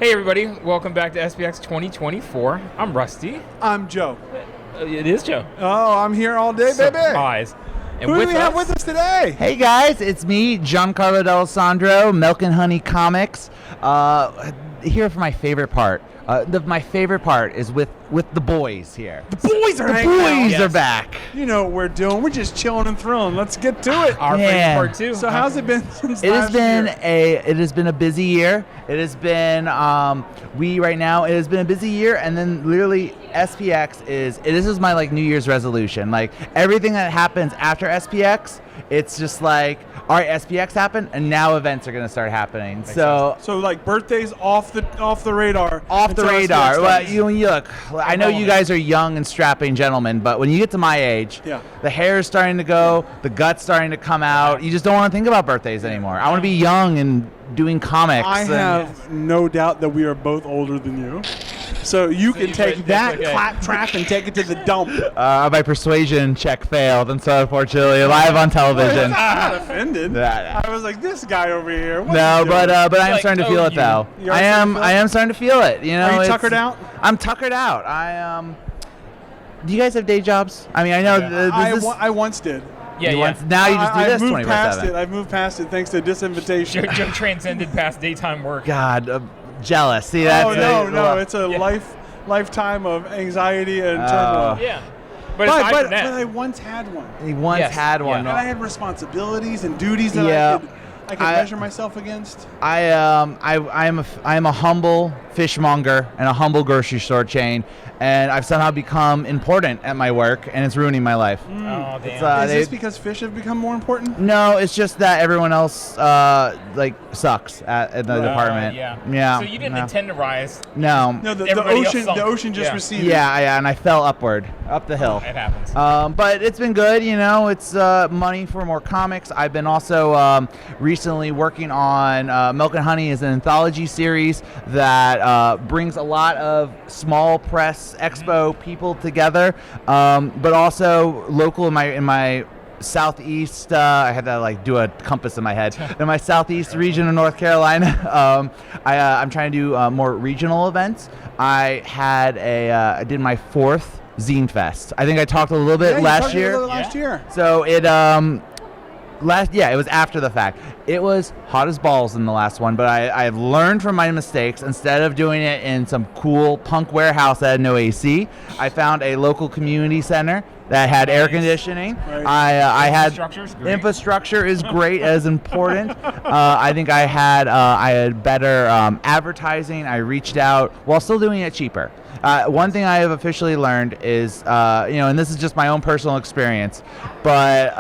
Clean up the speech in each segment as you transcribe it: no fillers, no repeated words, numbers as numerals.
Hey everybody, welcome back to SPX 2024. I'm Rusty. I'm Joe. It is Joe. Oh, I'm here all day, baby. Surprise. And Who do we have with us today? Hey guys, it's me, Giancarlo D'Alessandro, Milk and Honey Comics. Here for my favorite part. My favorite part is with the boys here. The boys are hanging out. Boys Yes. are back. You know what we're doing. We're just chilling and thrilling. Let's get to it. Our favorite part too. So how's it been since It has last been year? it has been a busy year. It has been it has been a busy year, and then literally SPX this is my like New Year's resolution. Like everything that happens after SPX, it's just like, all right, SPX happened, and now events are gonna start happening. So like birthdays off the radar. off the until radar. SPX Well, starts. you look. I know you guys are young and strapping gentlemen, but when you get to my age, Yeah. the hair is starting to go, the gut's starting to come out. You just don't want to think about birthdays anymore. I want to be young and doing comics. I and- have no doubt that we are both older than you. So you can take that's that okay. claptrap and take it to the dump. My persuasion check failed, and so unfortunately, live on television. I'm not offended. Nah. I was like, this guy over here. What No, are you doing? but I'm Like, starting to feel it you. though. You are starting to feel I it? am starting to feel it. You know, Are you it's- tuckered out? I'm tuckered out. Do you guys have day jobs? I mean, I know. Yeah. I once did. Yeah, yeah. Now you just do I've this moved past 24/7. it. I've moved past it thanks to this invitation. Joe transcended past daytime work. God, jealous. See, that's Oh no, it's a Yeah. lifetime of anxiety and turmoil. Yeah. But aside But from that, I once had one, He once Yes, had one. yeah. and I had responsibilities and duties that Yeah. I could I- measure myself against. I'm a humble fishmonger and a humble grocery store chain, and I've somehow become important at my work, and it's ruining my life. oh damn. It's, Is they- this because fish have become more important? No, it's just that everyone else sucks at the department. Yeah. So you didn't no. intend to rise. No. No, the Everybody else ocean. sunk. The ocean just Yeah. receded. Yeah, and I fell upward, up the hill. It happens. But it's been good, you know. It's money for more comics. I've been also recently working on Milk and Honey is an anthology series that brings a lot of small press expo people together, but also local in my southeast. I had to like do a compass in my head. In my southeast region of North Carolina, I'm trying to do more regional events. I did my 4th zinefest. I think I talked a little bit Yeah, you last talked a year. little last year. So it it was after the fact. It was hot as balls in the last one, but I've learned from my mistakes. Instead of doing it in some cool punk warehouse that had no AC, I found a local community center that had air conditioning. Right. I had Infrastructure's great. infrastructure is great as important. I think I had better advertising. I reached out while still doing it cheaper. One thing I have officially learned is, and this is just my own personal experience, but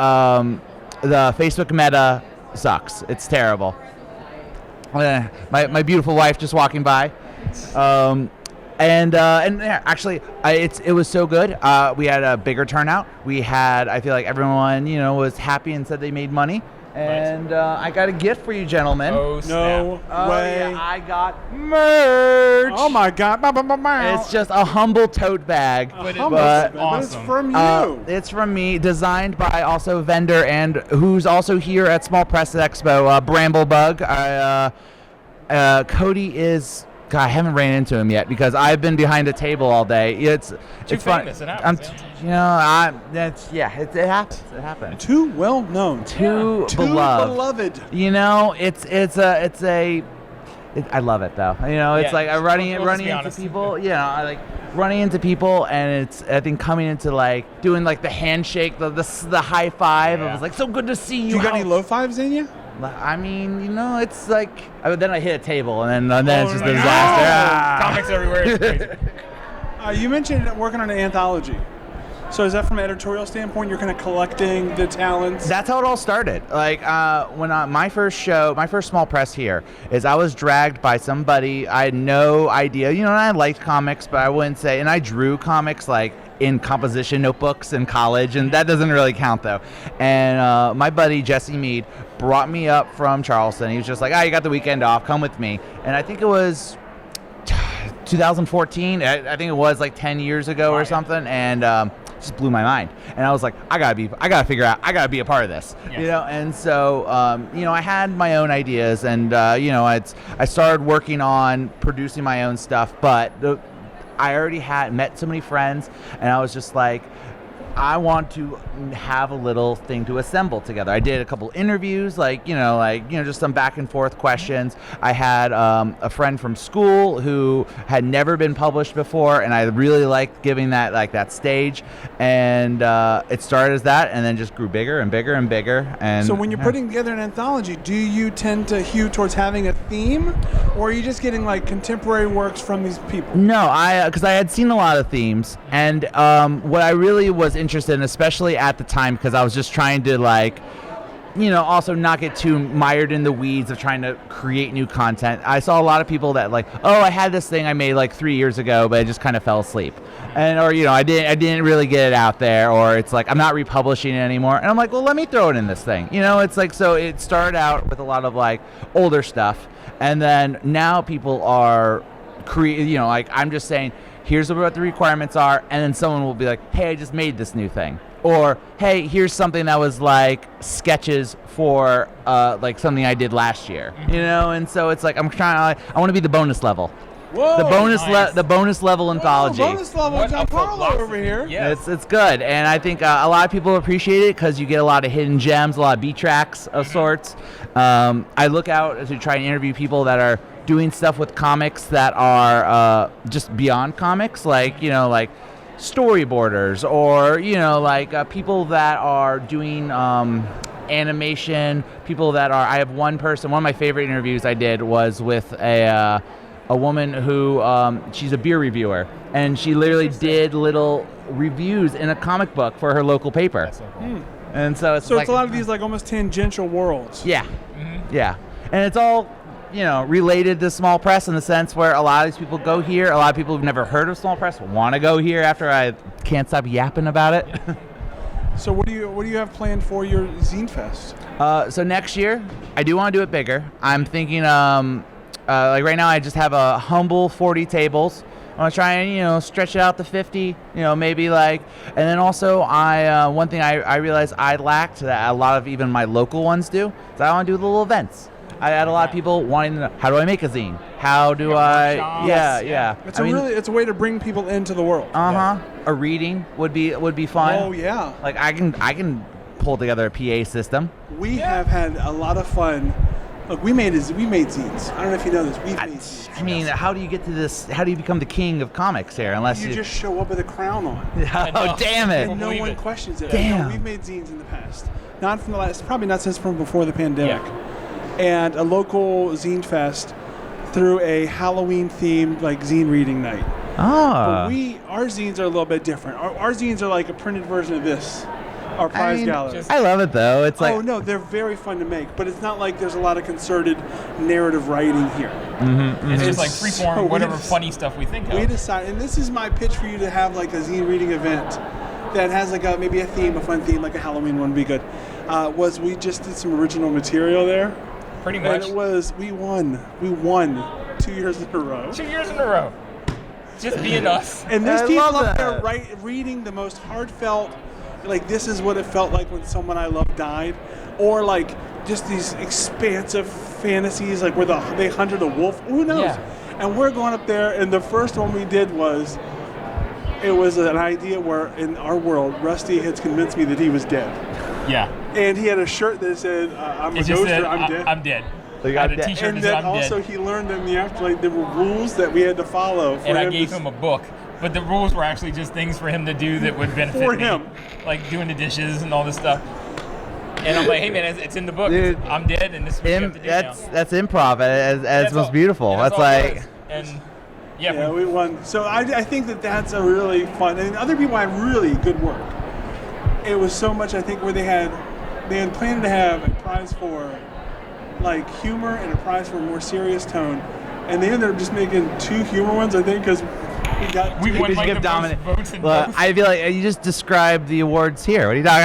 the Facebook meta sucks. It's terrible. My beautiful wife just walking by. And yeah, actually, it was so good. We had a bigger turnout. I feel like everyone, was happy and said they made money. And I got a gift for you, gentlemen. Oh snap. No way. Yeah, I got merch. Oh my God. It's just a humble tote bag. But it Humble, was but it's awesome. from you. It's from me, designed by also vendor and who's also here at Small Press Expo, Bramblebug. Cody is. God, I haven't ran into him yet because I've been behind a table all day. It's fun. famous, it happens, it happens. It happens. Too well known. Too beloved. beloved. I love it though. It's Yeah, like I'm running let's be into honest. people. I like running into people, and I think coming into like doing like the handshake, the high five. Yeah. It was like so good to see you. You got How- any low fives in you? I mean, it's like then I hit a table, and then it's just a like, disaster. oh! Ah. Comics everywhere. It's crazy. You mentioned working on an anthology. So is that from an editorial standpoint? You're kind of collecting the talents. That's how it all started. Like when my first small press here is I was dragged by somebody. I had no idea. And I liked comics, but I wouldn't say. And I drew comics like in composition notebooks in college, and that doesn't really count though. And my buddy Jesse Mead brought me up from Charleston. He was just like, you got the weekend off, come with me. And I think it was 2014. I think it was like 10 years ago or something, and just blew my mind. And I was like, I gotta figure out, I gotta be a part of this, Yes. you know. And so, I had my own ideas, and I started working on producing my own stuff, but I already had met so many friends, and I was just like, I want to have a little thing to assemble together. I did a couple interviews, just some back and forth questions. I had a friend from school who had never been published before, and I really liked giving that stage. And it started as that, and then just grew bigger and bigger and bigger. And so when you're putting together an anthology, do you tend to hew towards having a theme, or are you just getting like contemporary works from these people? No, because I had seen a lot of themes, and what I really was interested in, especially at the time, because I was just trying to also not get too mired in the weeds of trying to create new content. I saw a lot of people that I had this thing I made like 3 years ago, but I just kind of fell asleep, and I didn't really get it out there, or it's like I'm not republishing it anymore. And I'm like, well, let me throw it in this thing. It's like, so it started out with a lot of older stuff, and then now people are I'm just saying, here's what the requirements are, and then someone will be like, hey, I just made this new thing. Or, hey, here's something that was sketches for something I did last year. And so it's like I want to be the bonus level. Whoa, the bonus level anthology. Bonus level Giancarlo over here. Yes. It's good, and I think a lot of people appreciate it because you get a lot of hidden gems, a lot of B tracks of sorts. I look out to try and interview people that are doing stuff with comics that are just beyond comics, like storyboarders, or people that are doing animation, people that are. I have one of my favorite interviews I did was with a woman who she's a beer reviewer, and she literally did little reviews in a comic book for her local paper. That's so cool. And so it's a lot of these almost tangential worlds. Yeah. Yeah, and it's all related to small press in the sense where a lot of these people go here. A lot of people who've never heard of small press want to go here after I can't stop yapping about it. So what do you have planned for your zinefest? So next year, I do want to do it bigger. I'm thinking, right now, I just have a humble 40 tables. I want to try and stretch it out to 50. Maybe and then also one thing I realized I lacked that a lot of even my local ones do is I want to do little events. I had a lot of people wanting to know, how do I make a zine? How do I? Yeah. It's a way to bring people into the world. A reading would be fun. Oh yeah. I can pull together a PA system. We have had a lot of fun. Look, we made zines. I don't know if you know this. We've made zines. I mean, how do you get to this? How do you become the king of comics here? Unless you just show up with a crown on. Oh, damn it! And no one questions it. Damn. We've made zines in the past. Not from the last, probably not since from before the pandemic. Yeah. And a local zine fest through a Halloween-themed zine reading night. Ah. But our zines are a little bit different. Our zines are like a printed version of this. Our prize gallery. I love it though. It's oh no, they're very fun to make, but it's not like there's a lot of concerted narrative writing here. It's just like freeform, whatever funny stuff we think of. We decided, and this is my pitch for you to have a zine reading event that has maybe a theme, a fun theme, like a Halloween one would be good. Was we just did some original material there. Pretty much. And it was we won 2 years in a row. 2 years in a row. Just being us. And there's people up there reading the most heartfelt. This is what it felt like when someone I love died, or just these expansive fantasies where they hunted a wolf. Who knows? Yeah. And we're going up there, and the first one we did was an idea where in our world, Rusty has convinced me that he was dead. Yeah. And he had a shirt that said, "I'm a ghost," or "I'm dead." I'm dead. I had a T-shirt and that said, then "I'm also dead." He learned in the afterlife there were rules that we had to follow. And I gave him a book. But the rules were actually just things for him to do that would benefit for me, him, like doing the dishes and all this stuff. And I'm like, hey man, it's in the book. Dude, I'm dead, and this is what you have to do now. That's improv as most beautiful. Yeah, that's and we won. So I think that's a really fun. And other people had really good work. It was so much I think where they had planned to have a prize for humor and a prize for a more serious tone, and they ended up just making 2 humor ones I think because We won just like give the dominant. most votes in Well, both. I feel like you just described the awards here. What are you talking?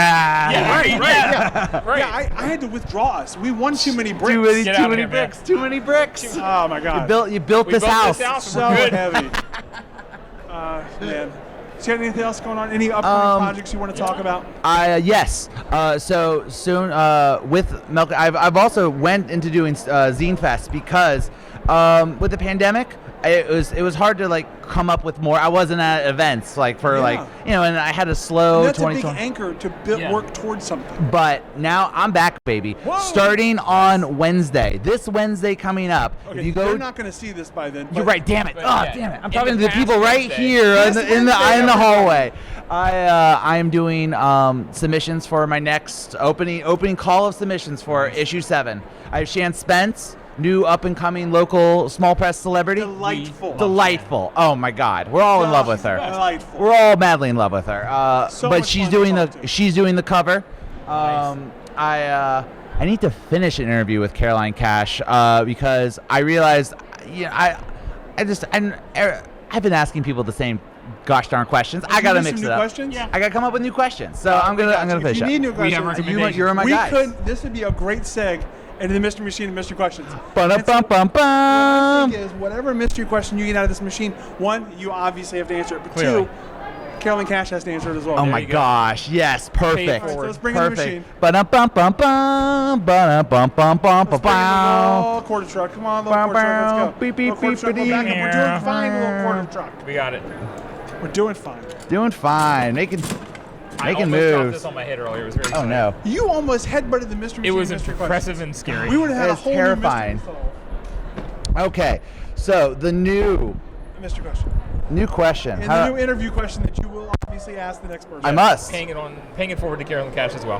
Right. Yeah, I had to withdraw us. We won too many bricks. Get out of here, man. Too many bricks. Oh my God. You built We this built house. this house. So We're good. heavy. Man. So you got anything else going on? Any upcoming projects you want to talk about? Yes. So soon with Milk, I've also went into doing zinefest because with the pandemic, it was hard to like come up with more. I wasn't at events like for and I had a slow And that's a big 2020. anchor to work towards something. But now I'm back, baby. Whoa. Starting on Wednesday. This Wednesday coming up. Okay, If you go, you're not going to see this by then. you're but right. Damn it. But, Oh, yeah. damn it. I'm In talking to the the people past right Wednesday. here Yes, in the Wednesday, hallway. I am doing submissions for my next opening call of submissions for issue 7. I have Shan Spence, new up and coming local small press celebrity. Delightful. Oh my God, we're all in love with her. Delightful. We're all madly in love with her. So but much she's fun to doing talk to. she's doing the cover. Nice. I need to finish an interview with Caroline Cash because I realized I've been asking people the same gosh darn questions. I gotta mix it up. Questions? Yeah. I gotta come up with new questions. So I'm gonna If finish you up. need new We have questions, You're my guys. this would be a great seg into the mystery machine and mystery questions. Ba-dum-bum-bum-bum. The thing is, whatever mystery question you get out of this machine, one, you obviously have to answer it, but Clearly. two, Carolyn Cash has to answer it as well. Oh There my you go. gosh! Yes, perfect. forward. So let's bring in the machine. Perfect. Ba-dum-bum-bum-bum. Ba-dum-bum-bum-bum. Let's bring in the little quarter truck. Come on, little quarter truck. Let's go. Beep, beep, Little quarter beep, truck, go back up. We're beep. doing fine, little quarter truck. We got it. We're doing fine. Doing fine. Making I almost dropped moves. this on my head earlier. It was very Oh exciting. no. You almost headbutted the mystery It machine was and mystery impressive questions. and scary. We would have had a It's whole terrifying. new mystery solved. Okay. So the new Mystery question. question. And How- the new interview question that you will obviously ask the next person. I must. Paying it forward to Carolyn Cash as well.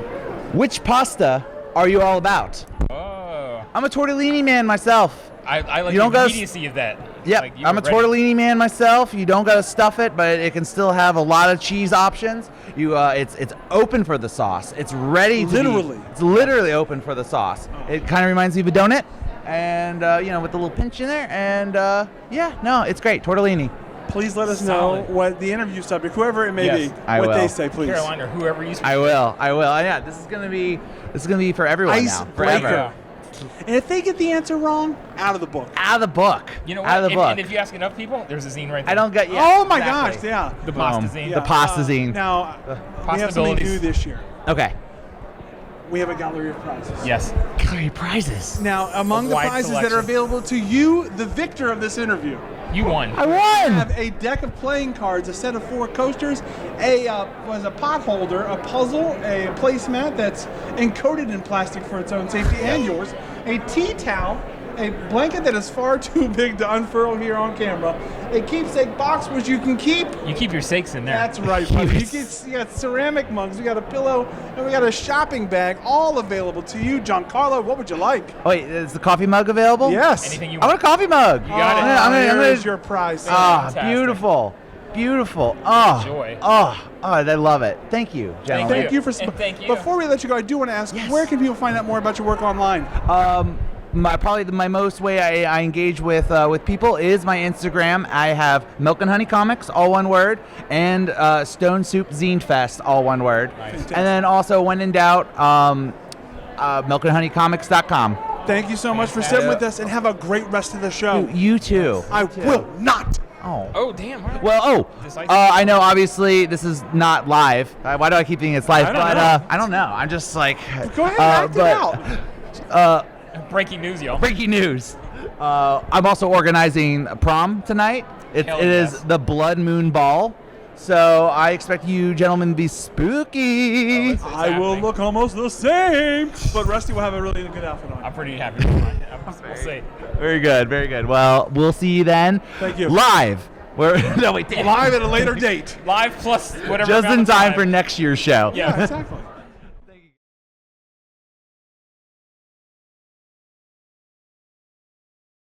Which pasta are you all about? Oh. I'm a tortellini man myself. I like You the don't gotta immediacy of that. Yep, Like, you I'm were a ready. tortellini man myself. You don't gotta stuff it, but it can still have a lot of cheese options. It's open for the sauce. It's ready to Literally. It's literally open for the sauce. It kind of reminds me of a donut, and with the little pinch in there. And it's great. Tortellini. Please let us Solid. know what the interview subject, whoever it may Yes, be, I what will. they say, please. Caroline or whoever you speak. I will. Yeah, this is gonna be for everyone now. Icebreaker. Forever. And if they get the answer wrong, out of the book. Out of the book. You know what? Out of the book. And if you ask enough people, there's a zine right there. I don't get. Yeah, Oh my exactly. gosh, yeah. The pasta Boom. zine. The pasta zine. Now, we have something Possibilities. new this year. Okay. We have a gallery of prizes. Yes. Gallery prizes. Now, among the wide prizes that selection. are available to you, the victor of this interview, You won. I we won. have a deck of playing cards, a set of 4 coasters, a pot holder, a puzzle, a placemat that's encoded in plastic for its own safety and yours, a tea towel, a blanket that is far too big to unfurl here on camera, a keepsake box which you can keep. You keep your sakes in there. That's right, buddy. You got ceramic mugs, we got a pillow, and we got a shopping bag, all available to you. Giancarlo, what would you like? Oh, wait, is the coffee mug available? Yes. Anything you I want want. a coffee mug. You got it. I'm gonna Here's your prize. Ah, Fantastic. beautiful. Beautiful. Oh, Enjoy. I love it. Thank you, gentlemen. Thank you for. And thank you. Before we let you go, I do want to ask, Yes. where can people find out more about your work online? My most way I engage with people is my Instagram. I have Milk and Honey Comics, all one word, and Stone Soup Zine Fest, all one word. Nice. And then also, when in doubt, milkandhoneycomics.com. Thank you so much for sitting with us, and have a great rest of the show. You too. I will not. Oh. Oh, damn. All right. Well, Decisive. I know obviously this is not live. Why do I keep thinking it's live? I don't But know. I don't know. I'm just like. Go ahead, act it out. Breaking news, y'all. Breaking news. I'm also organizing a prom tonight. It Hell is yes. the Blood Moon Ball. So I expect you gentlemen to be spooky. It's I will happening. look almost the same, but Rusty will have a really good outfit on. I'm pretty happy with mine. We'll see. Very good, very good. Well, we'll see you then. Thank you. Live. No, wait, damn. Live at a later date. Live plus whatever. Just amount in of time for next year's show. Yeah. Exactly.